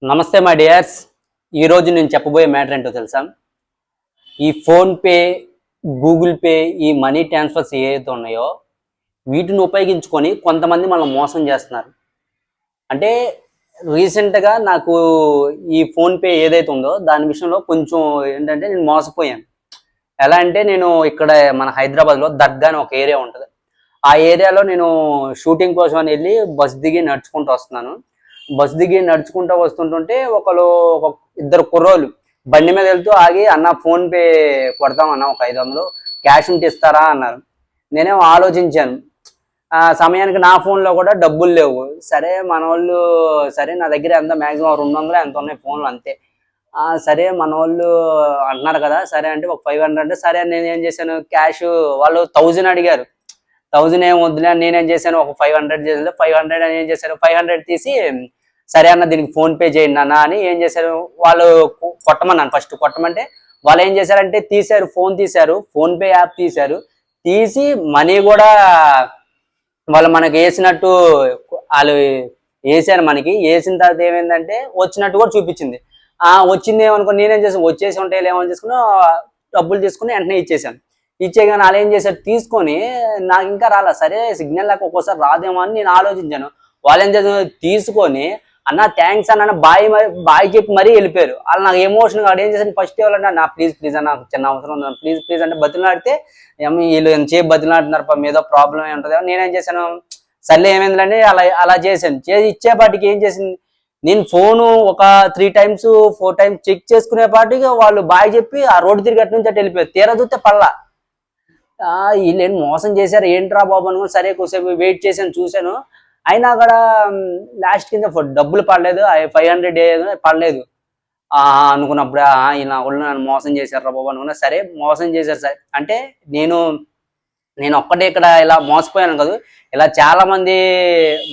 నమస్తే my dears. ఈరోజు నేను చెప్పబోయే మ్యాటర్ ఏంటో తెలుసా? ఈ ఫోన్పే, గూగుల్ పే, ఈ మనీ ట్రాన్స్ఫర్స్ ఏవైతే ఉన్నాయో వీటిని ఉపయోగించుకొని కొంతమంది మనల్ని మోసం చేస్తున్నారు. అంటే రీసెంట్గా నాకు ఈ ఫోన్పే ఏదైతే ఉందో దాని విషయంలో కొంచెం ఏంటంటే నేను మోసపోయాను. ఎలా అంటే నేను ఇక్కడ మన హైదరాబాద్లో దర్గా అని ఒక ఏరియా ఉంటుంది. ఆ ఏరియాలో నేను షూటింగ్ కోసం అని వెళ్ళి బస్ దిగి నడుచుకుంటూ వస్తున్నాను. బస్ దిగి నడుచుకుంటూ వస్తుంటుంటే ఒక ఇద్దరు కుర్రోళ్ళు బండి మీద వెళ్తూ ఆగి, అన్న ఫోన్ పే కొడతామన్నా, ఒక 500 క్యాష్ ఉంటే ఇస్తారా అన్నారు. నేనేమో ఆలోచించాను. ఆ సమయానికి నా ఫోన్లో కూడా డబ్బులు లేవు. సరే మన వాళ్ళు, సరే నా దగ్గర ఎంత మ్యాక్సిమం 200 ఎంత ఉన్నాయి ఫోన్లు అంతే. సరే మన వాళ్ళు అంటున్నారు కదా, సరే అంటే ఒక 500 అంటే సరే. నేను ఏం చేశాను, క్యాష్ వాళ్ళు 1000 అడిగారు. 1000 ఏం వద్దులే, నేనేం చేశాను ఒక 500 చేసి 500 అని ఏం చేశాను, 500 తీసి సరే అన్న దీనికి ఫోన్ పే చేయండి అన్న అని ఏం చేశారు, వాళ్ళు కొట్టమన్నాను. ఫస్ట్ కొట్టమంటే వాళ్ళు ఏం చేశారంటే తీశారు, ఫోన్ పే యాప్ తీశారు. తీసి మనీ కూడా వాళ్ళు మనకి వేసినట్టు వాళ్ళు వేసారు. మనకి వేసిన తర్వాత ఏమైందంటే వచ్చినట్టు కూడా చూపించింది. వచ్చింది ఏమనుకో, నేనేం చేసాను, వచ్చేసి ఉంటే ఏమని చేసుకున్నా డబ్బులు తీసుకుని వెంటనే ఇచ్చేసాను. ఇచ్చేగానే వాళ్ళు ఏం చేశారు, తీసుకొని నాకు ఇంకా రాలా. సరే సిగ్నల్ లేక ఒక్కోసారి రాదేమో అని నేను ఆలోచించాను. వాళ్ళు ఏం చేశారు, తీసుకొని అన్న థ్యాంక్స్ అన్న బాయ్ చెప్పి మరీ వెళ్ళిపోయారు. వాళ్ళు నాకు ఎమోషన్ కాదు. ఏం చేశాను, ఫస్ట్ ఎవరన్నా నా ప్లీజ్ అన్న, నాకు చిన్న అవసరం ఉంది, ప్లీజ్ అంటే బతిలాడితే వీళ్ళు ఎంతసేపు బతిలాడుతున్నారు, ఏదో ప్రాబ్లం ఏ ఉంటుంది. నేనేం చేశాను, సర్లే ఏమైందంటే అలా చేశాను. ఇచ్చేపాటికి ఏం చేసింది, నేను ఫోను ఒక 3 times 4 times చెక్ చేసుకునేపాటికి వాళ్ళు బాయ్ చెప్పి ఆ రోడ్డు తిరిగి అటు నుంచి అటు వెళ్ళిపోయారు. తీరా చూస్తే పల్లా. వీళ్ళేం మోసం చేశారు ఏంట్రా బాబు అనుకుని సరే కొద్దిసేపు వెయిట్ చేశాను, చూశాను. అయినా కూడా లాస్ట్ కింద డబ్బులు పడలేదు, 500 పడలేదు అనుకున్నప్పుడు ఇలా వాళ్ళు నన్ను మోసం చేశారు రా బాబు అనుకున్నా. సరే మోసం చేశారు సరే అంటే నేను ఒక్కటే ఇక్కడ ఇలా మోసపోయాను కదా, ఇలా చాలా మంది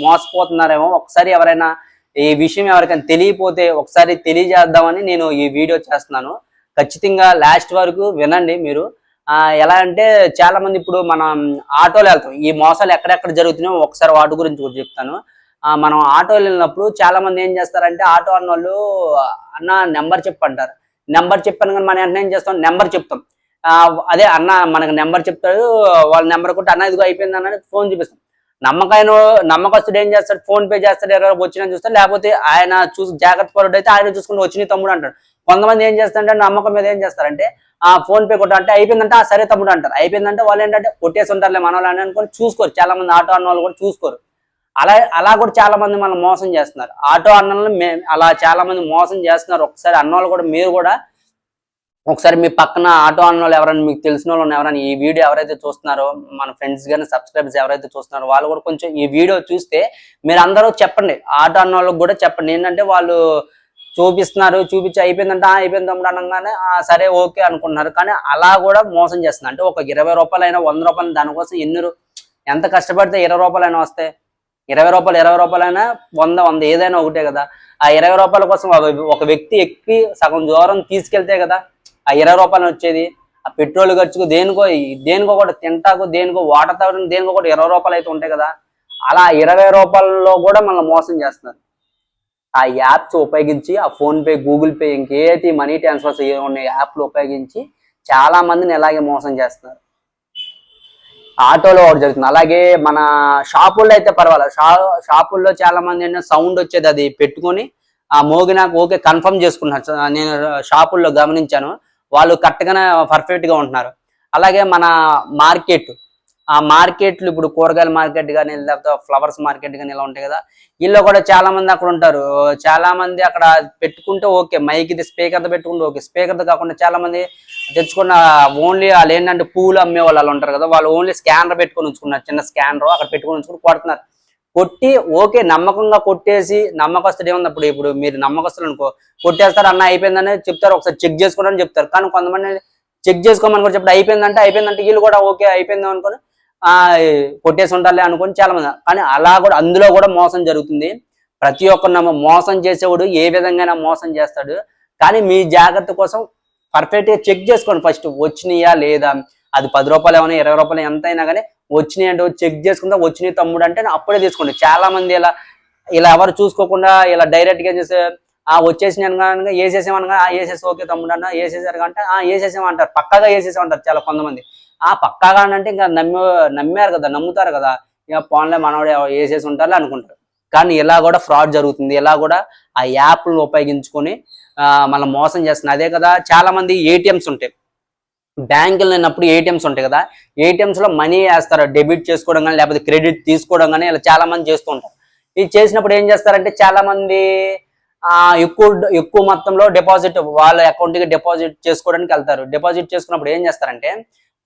మోసపోతున్నారేమో. ఒకసారి ఎవరైనా ఈ విషయం ఎవరికైనా తెలియపోతే ఒకసారి తెలియజేద్దామని నేను ఈ వీడియో చేస్తున్నాను. ఖచ్చితంగా లాస్ట్ వరకు వినండి మీరు. ఎలా అంటే చాలా మంది ఇప్పుడు మనం ఆటోలో వెళ్తాం, ఈ మోసాలు ఎక్కడెక్కడ జరుగుతున్నాయో ఒకసారి వాటి గురించి కూడా చెప్తాను. మనం ఆటోలో వెళ్ళినప్పుడు చాలా మంది ఏం చేస్తారంటే, ఆటో అన్న వాళ్ళు అన్న నెంబర్ చెప్పంటారు. నెంబర్ చెప్పాను కానీ మనం వెంటనే ఏం చేస్తాం, నెంబర్ చెప్తాం. అదే అన్న మనకు నెంబర్ చెప్తాడు, వాళ్ళ నెంబర్ కొట్టి అన్న ఇదిగో అయిపోయింది అన్న ఫోన్ చూపిస్తాం. నమ్మకస్తుడు ఏం చేస్తాడు, ఫోన్ పే చేస్తాడు, ఎవరు వచ్చినా చూస్తాడు, లేకపోతే ఆయన చూసి జాగ్రత్త పరుడు అయితే ఆయన చూసుకుంటూ వచ్చిన తమ్ముడు అంటాడు. కొంతమంది ఏం చేస్తారంటే నమ్మకం మీద ఏం చేస్తారంటే ఫోన్ పే కొట్ట అంటే అయిపోయిందంటే సరే తమ్ముడు అంటారు. అయిపోయిందంటే వాళ్ళు ఏంటంటే కొట్టేసి ఉంటారులే మన వాళ్ళు అని అనుకొని చూసుకోరు. చాలా మంది ఆటో అన్న వాళ్ళు కూడా చూసుకోరు. అలా కూడా చాలా మంది మనం మోసం చేస్తున్నారు. ఆటో అన్నలను అలా చాలా మంది మోసం చేస్తున్నారు. ఒకసారి అన్నోళ్ళు కూడా మీరు కూడా ఒకసారి మీ పక్కన ఆటో అన్న వాళ్ళు ఎవరైనా మీకు తెలిసిన వాళ్ళు ఎవరైనా ఈ వీడియో ఎవరైతే చూస్తున్నారో, మన ఫ్రెండ్స్ కానీ సబ్స్క్రైబర్స్ ఎవరైతే చూస్తున్నారో వాళ్ళు కూడా కొంచెం ఈ వీడియో చూస్తే మీరు అందరూ చెప్పండి, ఆటో అన్న వాళ్ళకి కూడా చెప్పండి. ఏంటంటే వాళ్ళు చూపిస్తున్నారు, చూపించి అయిపోయిందంటే అయిపోయింది తమ్ముడు అనగానే సరే ఓకే అనుకుంటున్నారు. కానీ అలా కూడా మోసం చేస్తున్నారు. అంటే ఒక 20 రూపాయలైనా 100 రూపాయలు దానికోసం ఎంత కష్టపడితే 20 రూపాయలైనా వస్తాయి. 20 రూపాయలైనా 100 ఏదైనా ఒకటే కదా. ఆ 20 రూపాయల కోసం ఒక వ్యక్తి ఎక్కి సగం దూరం తీసుకెళ్తే కదా ఆ 20 రూపాయలు వచ్చేది. ఆ పెట్రోల్ ఖర్చుకు దేనికో కూడా తింటాకు, దేనికో వాటర్ తాగడానికి, దేనికో కూడా 20 రూపాయలు అయితే ఉంటాయి కదా. అలా 20 రూపాయలలో కూడా మనల్ని మోసం చేస్తున్నారు. ఆ యాప్స్ ఉపయోగించి, ఆ ఫోన్ పే, గూగుల్ పే, ఇంకేదైతే మనీ ట్రాన్స్ఫర్స్ ఉన్న యాప్లు ఉపయోగించి చాలా మందిని ఎలాగే మోసం చేస్తున్నారు. ఆటోలో ఒకటి జరుగుతుంది. అలాగే మన షాపుల్లో అయితే పర్వాలేదు. షాపుల్లో చాలా మంది ఏంటంటే సౌండ్ వచ్చేది అది పెట్టుకొని మోగినాక ఓకే కన్ఫర్మ్ చేసుకున్నారు. నేను షాపుల్లో గమనించాను, వాళ్ళు కరెక్ట్గానే పర్ఫెక్ట్గా ఉంటున్నారు. అలాగే మన ఆ మార్కెట్లు ఇప్పుడు కూరగాయల మార్కెట్ కానీ లేకపోతే ఫ్లవర్స్ మార్కెట్ కానీ ఇలా ఉంటాయి కదా, వీళ్ళు కూడా చాలా మంది అక్కడ ఉంటారు. చాలా మంది అక్కడ పెట్టుకుంటే ఓకే, మైక్ ఇది స్పీకర్తో పెట్టుకుంటే ఓకే. స్పీకర్తో కాకుండా చాలా మంది తెచ్చుకున్న ఓన్లీ వాళ్ళు ఏంటంటే పూలు అమ్మే వాళ్ళు ఉంటారు కదా, వాళ్ళు ఓన్లీ స్కానర్ పెట్టుకొని ఉంచుకున్నారు. చిన్న స్కానర్ అక్కడ పెట్టుకొని ఉంచుకుని కొడుతున్నారు. కొట్టి ఓకే నమ్మకంగా కొట్టేసి, నమ్మకస్తుడు ఏముంది ఇప్పుడు మీరు నమ్మకస్తులు అనుకో, కొట్టేస్తారు అన్న అయిపోయిందని చెప్తారు, ఒకసారి చెక్ చేసుకోవడానికి చెప్తారు. కానీ కొంతమంది చెక్ చేసుకోమని కూడా చెప్తారు, అయిపోయిందంటే వీళ్ళు కూడా ఓకే అయిపోయింది అనుకొని కొట్టేసి ఉంటారులే అనుకొని చాలా మంది. కానీ అలా కూడా అందులో కూడా మోసం జరుగుతుంది. ప్రతి ఒక్కరు మోసం చేసేవాడు ఏ విధంగా మోసం చేస్తాడు. కానీ మీ జాగ్రత్త కోసం పర్ఫెక్ట్గా చెక్ చేసుకోండి ఫస్ట్, వచ్చినాయా లేదా. అది 10 రూపాయలు ఏమైనా 20 రూపాయలు ఎంత అయినా కానీ వచ్చినాయి అంటే చెక్ చేసుకుంటా, వచ్చినాయి తమ్ముడు అంటే అప్పుడే తీసుకోండి. చాలా మంది ఇలా ఎవరు చూసుకోకుండా ఇలా డైరెక్ట్గా చేసే వచ్చేసినాను కనుక వేసేసామనగా వేసేసి ఓకే తమ్ముడు అన్న వేసేసారు అంటే వేసేసామంటారు, పక్కాగా వేసేసామంటారు చాలా కొంతమంది. పక్కాగా అంటే ఇంకా నమ్మారు కదా, నమ్ముతారు కదా, ఇక పోన్లే మనవాడు వేసేసి ఉంటారు అనుకుంటారు. కానీ ఇలా కూడా ఫ్రాడ్ జరుగుతుంది. ఇలా కూడా ఆ యాప్లను ఉపయోగించుకొని మనం మోసం చేస్తుంది. అదే కదా చాలా మంది ఏటీఎంస్ ఉంటాయి, బ్యాంకులు లేనప్పుడు ఏటీఎంస్ ఉంటాయి కదా, ఏటీఎంస్ లో మనీ వేస్తారు, డెబిట్ చేసుకోవడం కానీ లేకపోతే క్రెడిట్ తీసుకోవడం కానీ ఇలా చాలా మంది చేస్తూ ఉంటారు. ఇది చేసినప్పుడు ఏం చేస్తారంటే చాలా మంది ఎక్కువ ఎక్కువ మొత్తంలో డిపాజిట్ వాళ్ళ అకౌంట్కి డిపాజిట్ చేసుకోవడానికి వెళ్తారు. డిపాజిట్ చేసుకున్నప్పుడు ఏం చేస్తారంటే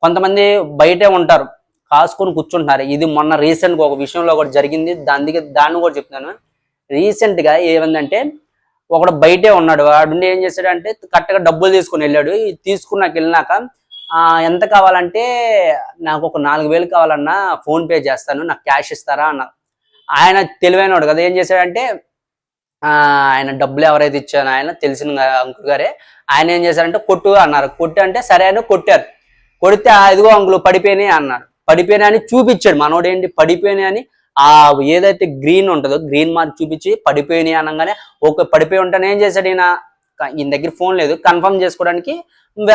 కొంతమంది బయటే ఉంటారు, కాసుకొని కూర్చుంటున్నారు. ఇది మొన్న రీసెంట్ గా ఒక విషయంలో కూడా జరిగింది, దాన్ని కూడా చెప్తున్నాను. రీసెంట్ గా ఏమైందంటే ఒకడు బయటే ఉన్నాడు, వాడుండి ఏం చేశాడంటే కరెక్ట్గా డబ్బులు తీసుకుని వెళ్ళాడు. తీసుకున్నాక వెళ్ళినాక ఎంత కావాలంటే నాకు ఒక 4,000 కావాలన్నా ఫోన్ పే చేస్తాను, నాకు క్యాష్ ఇస్తారా అన్న. ఆయన తెలివైనవాడు కదా, ఏం చేశాడంటే ఆయన డబ్బులు ఎవరైతే ఇచ్చారో ఆయన తెలిసిన అంకుల్ గారే, ఆయన ఏం చేశారంటే కొట్టు అన్నారు. కొట్టు అంటే సరే అని కొట్టారు. కొడితే ఇదిగో అంకులు పడిపోయినాయి అన్నారు. పడిపోయినా అని చూపించాడు మనోడు. ఏంటి పడిపోయినాయి అని ఏదైతే గ్రీన్ ఉంటుందో గ్రీన్ మార్క్ చూపించి పడిపోయినాయి అనగానే ఓకే పడిపోయి ఉంటాను. ఏం చేశాడు ఈయన దగ్గర ఫోన్ లేదు, కన్ఫర్మ్ చేసుకోవడానికి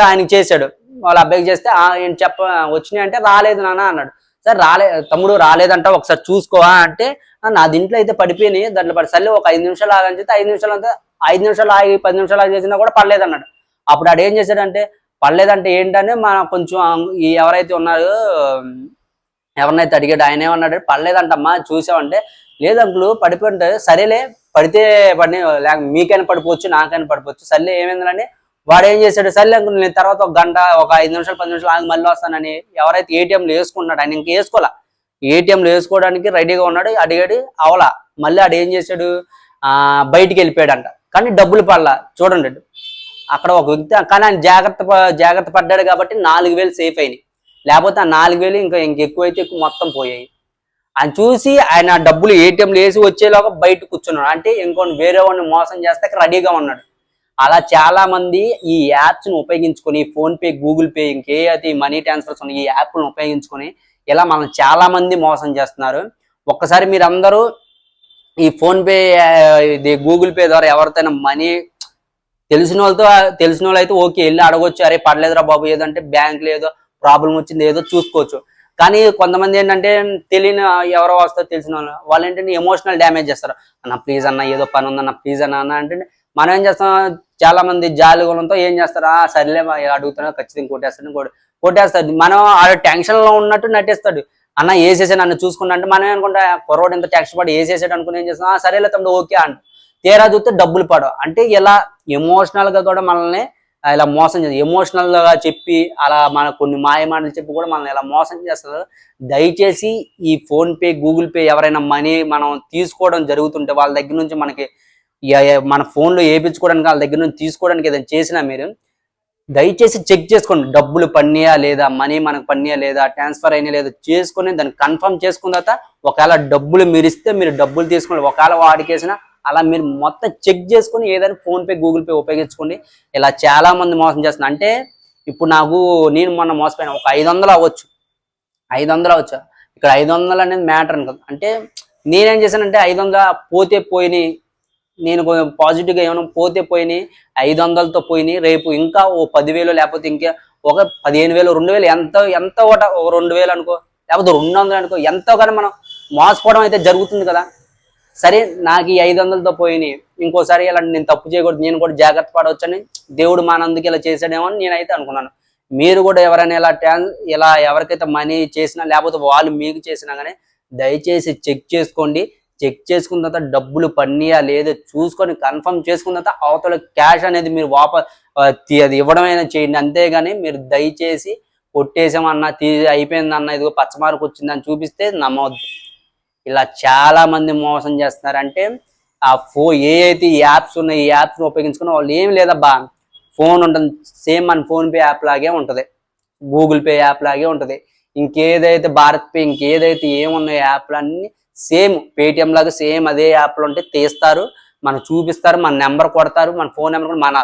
ఆయనకి చేశాడు. వాళ్ళ అబ్బాయికి చేస్తే ఏం వచ్చినాయి అంటే రాలేదు నాన్న అన్నాడు. సరే తమ్ముడు రాలేదంట, ఒకసారి చూసుకోవా అంటే నా దీంట్లో అయితే పడిపోయినాయి, దాంట్లో సర్లే ఒక 5 నిమిషాలు ఆగని చెప్తే 5 నిమిషాలు అంతా 5 నిమిషాలు ఆగి 10 నిమిషాలు ఆగి చేసినా కూడా పడలేదు అన్నాడు. అప్పుడు ఆడు ఏం చేశాడంటే పడలేదంటే ఏంటనే మన కొంచెం ఎవరైతే ఉన్నారో ఎవరినైతే అడిగాడు ఆయన ఏమన్నాడు, పడలేదంటమ్మా చూసామంటే లేదు అంకులు పడిపోయి ఉంటే. సరేలే పడితే పడి లేక మీకైనా పడిపోవచ్చు నాకైనా పడిపోవచ్చు, సర్లే ఏమైందని వాడు ఏం చేశాడు, సర్లే అంకులు నేను తర్వాత ఒక గంట ఒక 5 నిమిషాలు 10 నిమిషాలు ఆగి మళ్ళీ వస్తానని ఎవరైతే ఏటీఎంలు వేసుకున్నాడు ఆయన ఇంక వేసుకోవాలా, ఏటీఎంలు వేసుకోవడానికి రెడీగా ఉన్నాడు. అడిగాడు అవలా, మళ్ళీ ఆడు ఏం చేశాడు బయటికి వెళ్ళిపోయాడంట. కానీ డబ్బులు పడలా చూడండి. అక్కడ ఒక వ్యక్తి కానీ ఆయన జాగ్రత్త పడ్డాడు కాబట్టి 4,000 సేఫ్ అయినాయి. లేకపోతే ఆ 4,000 ఇంకా ఎక్కువైతే మొత్తం పోయాయి. ఆయన చూసి ఆయన డబ్బులు ఏటీఎంలు వేసి వచ్చేలాగా బయట కూర్చున్నాడు. అంటే ఇంకొన్ని వేరే వాడిని మోసం చేస్తే రెడీగా ఉన్నాడు. అలా చాలా మంది ఈ యాప్స్ ను ఉపయోగించుకొని ఫోన్ పే, గూగుల్ పే, ఇంకే అయితే మనీ ట్రాన్స్ఫర్స్ ఉన్నాయి ఈ యాప్లను ఉపయోగించుకొని ఇలా మనం చాలా మంది మోసం చేస్తున్నారు. ఒక్కసారి మీరు అందరూ ఈ ఫోన్ పే, ఇది గూగుల్ పే ద్వారా ఎవరితోనైనా మనీ తెలిసిన వాళ్ళు అయితే ఓకే వెళ్ళి అడగొచ్చు, అరే పడలేదురా బాబు ఏదంటే బ్యాంకులో ఏదో ప్రాబ్లం వచ్చింది ఏదో చూసుకోవచ్చు. కానీ కొంతమంది ఏంటంటే తెలియని ఎవరో వస్తారు తెలిసిన వాళ్ళు ఏంటంటే ఎమోషనల్ డ్యామేజ్ చేస్తారు. అన్న ప్లీజ్ అన్న ఏదో పని ఉందన్న ప్లీజ్ అన్న అంటే మనం ఏం చేస్తాం, చాలా మంది జాలిగుణంతో ఏం చేస్తారు, సర్లే అడుగుతున్నా ఖచ్చితంగా కొట్టేస్తాడు. మనం ఆ టెన్షన్ లో ఉన్నట్టు నటిస్తాడు. అన్న వేసేసాడు నన్ను చూసుకున్నా అంటే మనం అనుకుంటా కుర్రోడు ఎంత టెన్షన్ పడి వేసేసాడు అనుకుని ఏం చేస్తాం, సరేలే తమ్ముడు ఓకే అంట. తీరా చూస్తే డబ్బులు పడవు. అంటే ఇలా ఎమోషనల్ గా కూడా మనల్ని ఇలా మోసం చేస్తారు. ఎమోషనల్ గా చెప్పి అలా మన కొన్ని మాయమాటలు చెప్పి కూడా మనల్ని ఇలా మోసం చేస్తారు. దయచేసి ఈ ఫోన్ పే, గూగుల్ పే ఎవరైనా మనీ మనం తీసుకోవడం జరుగుతుంటే వాళ్ళ దగ్గర నుంచి మనకి మన ఫోన్లో వేయించుకోవడానికి వాళ్ళ దగ్గర నుంచి తీసుకోవడానికి ఏదైనా చేసినా మీరు దయచేసి చెక్ చేసుకోండి, డబ్బులు పడినాయా లేదా, మనీ మనకు పడినాయా లేదా, ట్రాన్స్ఫర్ అయినా లేదా చేసుకుని దాన్ని కన్ఫర్మ్ చేసుకున్న తర్వాత ఒకవేళ డబ్బులు మీరు ఇస్తే మీరు డబ్బులు తీసుకుని ఒకవేళ వాడికేసినా అలా మీరు మొత్తం చెక్ చేసుకుని ఏదైనా ఫోన్ పే, గూగుల్ పే ఉపయోగించుకోండి. ఇలా చాలా మంది మోసం చేస్తున్నారు. అంటే ఇప్పుడు నేను మొన్న మోసపోయినా ఒక 500 అవ్వచ్చు, 500 అవ్వచ్చు. ఇక్కడ 500 అనేది మ్యాటర్ కదా. అంటే నేనేం చేశానంటే 500 పోతే పోయినాయి, నేను పాజిటివ్గా ఏమైనా పోతే పోయినాయి, 500తో పోయినాయి, రేపు ఇంకా ఓ 10,000 లేకపోతే ఇంకా ఒక 15,000 2,000 ఎంత ఒకట 2,000 అనుకో లేకపోతే 200 అనుకో ఎంతో కానీ మనం మోసపోవడం అయితే జరుగుతుంది కదా. సరే నాకు ఈ 500తో పోయినాయి, ఇంకోసారి ఇలా నేను తప్పు చేయకూడదు, నేను కూడా జాగ్రత్త పడవచ్చని దేవుడు మానందుకు ఇలా చేశాడేమో అని నేనైతే అనుకున్నాను. మీరు కూడా ఎవరైనా ఇలా ఎవరికైతే మనీ చేసినా లేకపోతే వాళ్ళు మీకు చేసినా కానీ దయచేసి చెక్ చేసుకోండి. చెక్ చేసుకున్న తర్వాత డబ్బులు పడినాయా లేదో చూసుకొని కన్ఫర్మ్ చేసుకున్న తర్వాత అవతల క్యాష్ అనేది మీరు అది ఇవ్వడమైనా చేయండి. అంతేగాని మీరు దయచేసి కొట్టేసామన్నా అయిపోయిందన్న ఇదిగో పచ్చమార్కు వచ్చిందని చూపిస్తే నమ్మవద్దు. ఇలా చాలా మంది మోసం చేస్తున్నారు. అంటే ఏ అయితే ఈ యాప్స్ ఉన్నాయి ఈ యాప్స్ ఉపయోగించుకున్న వాళ్ళు ఏం లేదబ్బా, ఫోన్ ఉంటుంది సేమ్ మన ఫోన్ పే యాప్ లాగే ఉంటుంది, గూగుల్ పే యాప్ లాగే ఉంటుంది, ఇంకేదైతే భారత్ పే ఇంకేదైతే ఏమున్నాయో యాప్లు అన్ని సేమ్ పేటిఎం లాగా సేమ్ అదే యాప్లు ఉంటే తీస్తారు, మనకు చూపిస్తారు, మన నెంబర్ కొడతారు, మన ఫోన్ నెంబర్ కూడా మన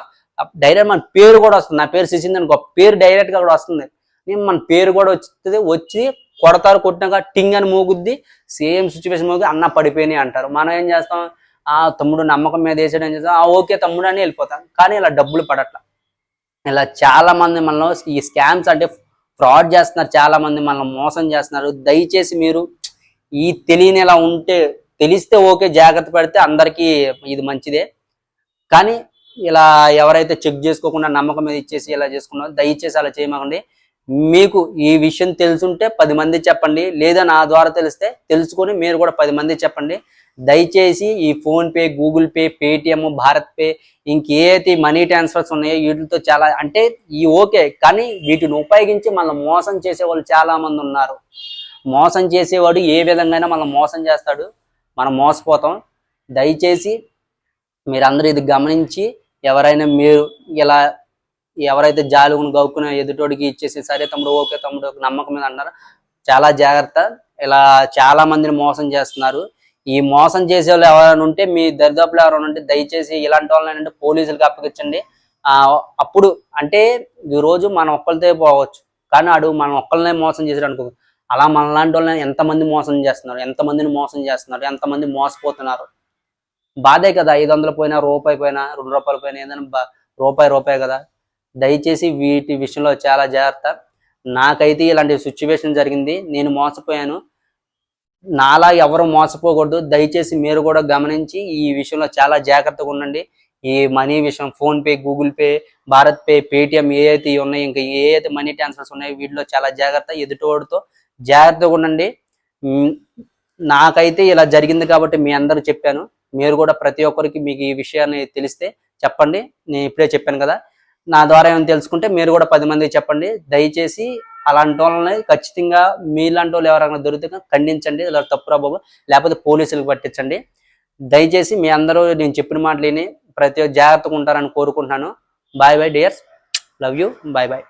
డైరెక్ట్ మన పేరు కూడా వస్తుంది. నా పేరు శశింద్ అనుకో పేరు డైరెక్ట్ గా కూడా వస్తుంది, మన పేరు కూడా వచ్చి కొడతారు. కొట్టినాక టింగ్ అని మోగుద్ది, సేమ్ సిచ్యువేషన్ మోగి అన్న పడిపోయినాయి అంటారు. మనం ఏం చేస్తాం, తమ్ముడు నమ్మకం మీద వేసాడు అని చేస్తా ఓకే తమ్ముడు అని వెళ్ళిపోతాం. కానీ ఇలా డబ్బులు పడట్ల. ఇలా చాలా మంది మనలో ఈ స్కామ్స్ అంటే ఫ్రాడ్ చేస్తున్నారు, చాలా మంది మనల్ని మోసం చేస్తున్నారు. దయచేసి మీరు ఈ తెలియని ఇలా ఉంటే, తెలిస్తే ఓకే జాగ్రత్త పడితే అందరికీ ఇది మంచిదే. కానీ ఇలా ఎవరైతే చెక్ చేసుకోకుండా నమ్మకం మీద ఇచ్చేసి ఇలా చేసుకున్నారో దయచేసి అలా చేయమాకండి. మీకు ఈ విషయం తెలుసుంటే 10 మంది చెప్పండి, లేదా నా ద్వారా తెలిస్తే తెలుసుకొని మీరు కూడా 10 మంది చెప్పండి. దయచేసి ఈ PhonePe, Google Pay, Paytm, BharatPe ఇంకేదైతే మనీ ట్రాన్స్ఫర్స్ ఉన్నాయో వీటితో చాలా అంటే ఈ ఓకే, కానీ వీటిని ఉపయోగించి మనం మోసం చేసే వాళ్ళు చాలా మంది ఉన్నారు. మోసం చేసేవాడు ఏ విధంగా మనం మోసం చేస్తాడు, మనం మోసపోతాం. దయచేసి మీరందరూ ఇది గమనించి ఎవరైనా మీరు ఇలా ఎవరైతే జాలుగును గౌక్కున ఎదుటోడికి ఇచ్చేసి సరే తమ్ముడు ఓకే తమ్ముడు నమ్మకం మీద అన్నారు, చాలా జాగ్రత్త. ఇలా చాలా మందిని మోసం చేస్తున్నారు. ఈ మోసం చేసే వాళ్ళు ఎవరైనా ఉంటే, మీ దరిదాపులు ఎవరైనా ఉంటే దయచేసి ఇలాంటి వాళ్ళని అంటే పోలీసులకు అప్పగించండి. అప్పుడు అంటే ఈరోజు మనం ఒక్కరితో పోవచ్చు, కానీ అడు మనం ఒక్కరినే మోసం చేసాడు అనుకో, అలా మనలాంటి వాళ్ళని ఎంతమంది మోసం చేస్తున్నారు, ఎంతమందిని మోసం చేస్తున్నారు, ఎంతమంది మోసపోతున్నారు. బాధే కదా. 500 పోయినా, రూపాయి పోయినా, 2 రూపాయలు పోయినా, ఏదైనా రూపాయి కదా. దయచేసి వీటి విషయంలో చాలా జాగ్రత్త. నాకైతే ఇలాంటి సిచ్యువేషన్ జరిగింది, నేను మోసపోయాను. నాలా ఎవరు మోసపోకూడదు. దయచేసి మీరు కూడా గమనించి ఈ విషయంలో చాలా జాగ్రత్తగా ఉండండి. ఈ మనీ విషయం, PhonePe, Google pay, Bharat pay, Paytm ఏవైతే ఉన్నాయో, ఇంకా ఏవైతే మనీ ట్రాన్స్ఫర్స్ ఉన్నాయో వీటిలో చాలా జాగ్రత్త. ఎదుటివాడితో జాగ్రత్తగా ఉండండి. నాకైతే ఇలా జరిగింది కాబట్టి మీ అందరూ చెప్పాను. మీరు కూడా ప్రతి ఒక్కరికి మీకు ఈ విషయాన్ని తెలిస్తే చెప్పండి. నేను ఇప్పుడే చెప్పాను కదా, నా ద్వారా ఏమైనా తెలుసుకుంటే మీరు కూడా 10 మందికి చెప్పండి. దయచేసి అలాంటి వాళ్ళని ఖచ్చితంగా మీలాంటి వాళ్ళు ఎవరైనా దొరికితే ఖండించండి, ఇలా తప్పురా బాబు, లేకపోతే పోలీసులకు పట్టించండి. దయచేసి మీ అందరూ నేను చెప్పిన మాటలు విని ప్రతి జాగ్రత్తగా ఉంటారని కోరుకుంటున్నాను. Bye bye dears, love you, bye bye.